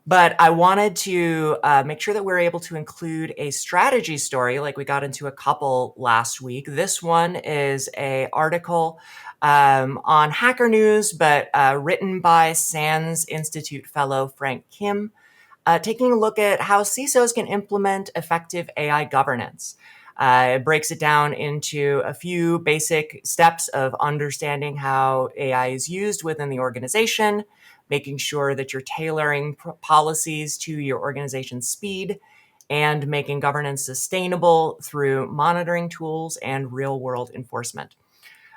But I wanted to make sure that we're able to include a strategy story, like we got into a couple last week. This one is a article on Hacker News, but written by SANS Institute fellow Frank Kim, taking a look at how CISOs can implement effective AI governance. It breaks it down into a few basic steps of understanding how AI is used within the organization, making sure that you're tailoring policies to your organization's speed, and making governance sustainable through monitoring tools and real world enforcement.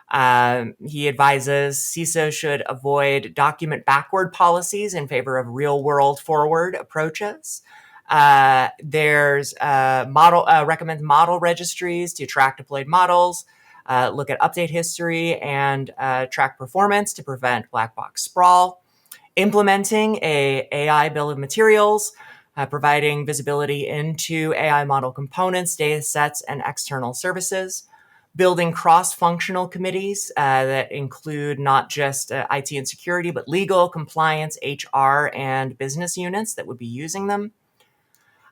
He advises CISO should avoid document backward policies in favor of real world forward approaches. There's recommends model registries to track deployed models, look at update history, and track performance to prevent black box sprawl. Implementing a AI bill of materials, providing visibility into AI model components, data sets, and external services. Building cross-functional committees that include not just IT and security, but legal, compliance, HR, and business units that would be using them.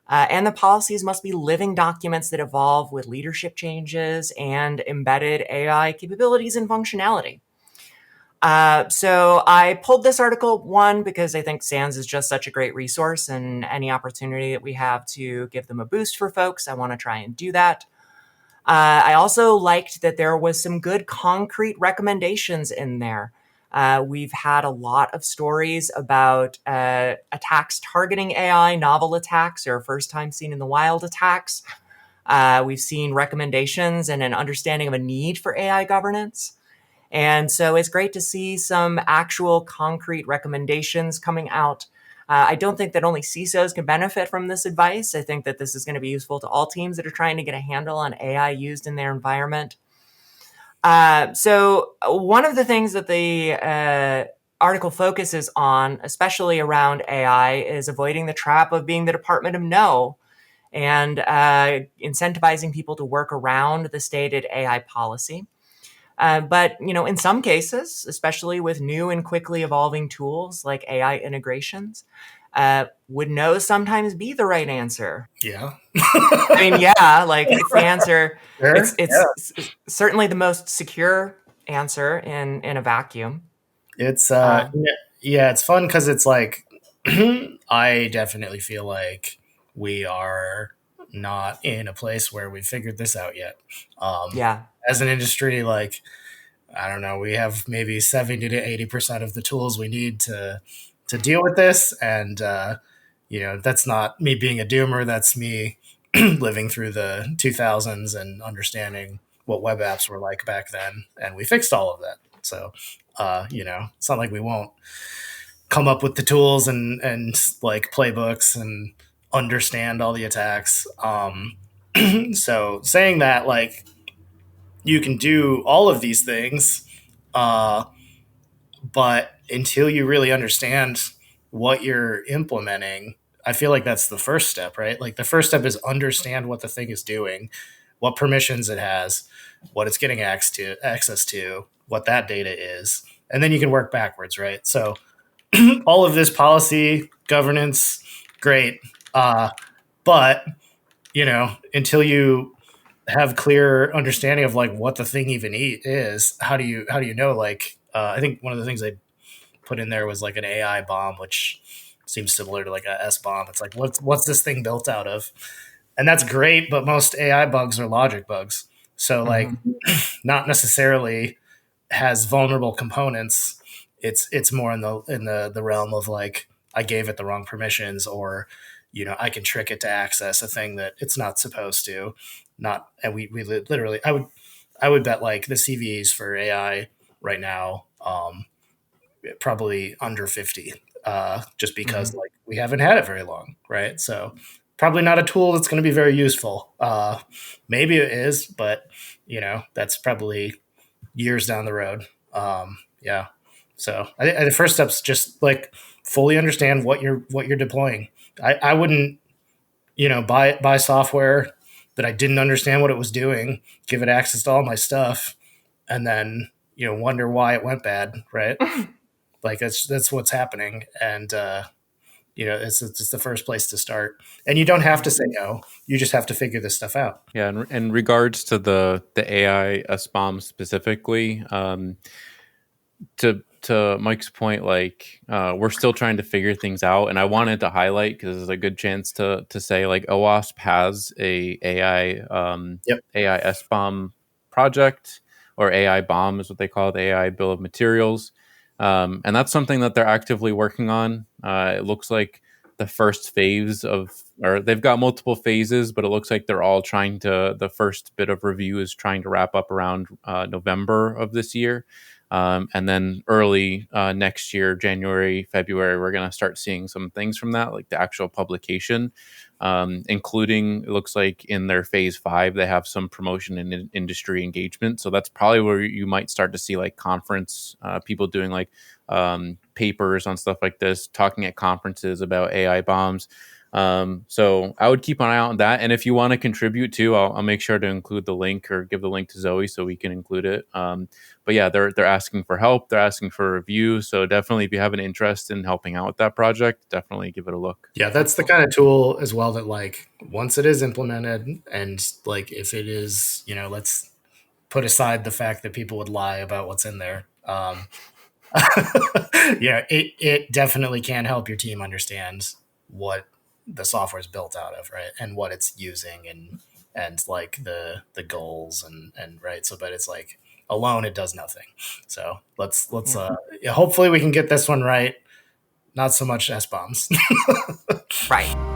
And the policies must be living documents that evolve with leadership changes and embedded AI capabilities and functionality. So I pulled this article, one, because I think SANS is just such a great resource, and any opportunity that we have to give them a boost for folks, I want to try and do that. I also liked that there was some good concrete recommendations in there. We've had a lot of stories about attacks targeting AI, novel attacks, or first time seen in the wild attacks. We've seen recommendations and an understanding of a need for AI governance. And so it's great to see some actual concrete recommendations coming out. I don't think that only CISOs can benefit from this advice. I think that this is going to be useful to all teams that are trying to get a handle on AI used in their environment. So one of the things that the article focuses on, especially around AI, is avoiding the trap of being the Department of No and incentivizing people to work around the stated AI policy. But in some cases, especially with new and quickly evolving tools like AI integrations, would no sometimes be the right answer? Yeah. I mean, yeah, like it's the answer. It's Sure. Yeah. it's certainly the most secure answer in a vacuum. It's Uh, yeah, it's fun because it's like I definitely feel like we are not in a place where we figured this out yet. yeah. As an industry, like I don't know, we have maybe 70 to 80% of the tools we need to deal with this, and that's not me being a doomer. That's me living through the 2000s and understanding what web apps were like back then, and we fixed all of that. So, it's not like we won't come up with the tools and like playbooks and understand all the attacks. So saying that like you can do all of these things, uh, but until you really understand what you're implementing, I feel like that's the first step, right? Like the first step is understand what the thing is doing, what permissions it has, what it's getting access to, what that data is, and then you can work backwards, right? So all of this policy governance, great, but until you have clear understanding of like what the thing even is, how do you know? Like, I think one of the things I put in there was like an AI bomb, which seems similar to like a S bomb. It's like what's this thing built out of? And that's great, but most AI bugs are logic bugs. So like Mhm. not necessarily has vulnerable components. It's more in the realm of like I gave it the wrong permissions, or I can trick it to access a thing that it's not supposed to. Not and we literally I would bet like the CVEs for AI right now, probably under 50, just because Mhm. like we haven't had it very long, right? So probably not a tool that's going to be very useful. Maybe it is, but that's probably years down the road. Yeah. So I think the first step's just like fully understand what you're deploying. I wouldn't buy software that I didn't understand what it was doing, give it access to all my stuff, and then wonder why it went bad, right? Like that's what's happening, and it's the first place to start. And you don't have to say no. You just have to figure this stuff out. Yeah, in regards to the AI SBOM specifically, to Mike's point, like we're still trying to figure things out, and I wanted to highlight because there's a good chance to say like OWASP has a AI Yep. AI SBOM project, or AI bomb is what they call it, the AI bill of materials, and that's something that they're actively working on. It looks like the first phase of, or they've got multiple phases, but it looks like they're all trying to, the first bit of review is trying to wrap up around November of this year. And then early next year, January, February, we're going to start seeing some things from that, like the actual publication, including, it looks like in their phase 5, they have some promotion and industry engagement. So that's probably where you might start to see like conference people doing like papers on stuff like this, talking at conferences about AI bombs. So I would keep an eye out on that. And if you want to contribute too, I'll make sure to include the link or give the link to Zoe so we can include it. But yeah, they're asking for help. They're asking for a review. So definitely, if you have an interest in helping out with that project, definitely give it a look. Yeah, that's the kind of tool as well that, like, once it is implemented, and like if it is, let's put aside the fact that people would lie about what's in there. Yeah, it definitely can help your team understand what the software is built out of, right, and what it's using, and like the goals, and right. So, but it's like alone it does nothing. So let's hopefully we can get this one right. Not so much S bombs. Right.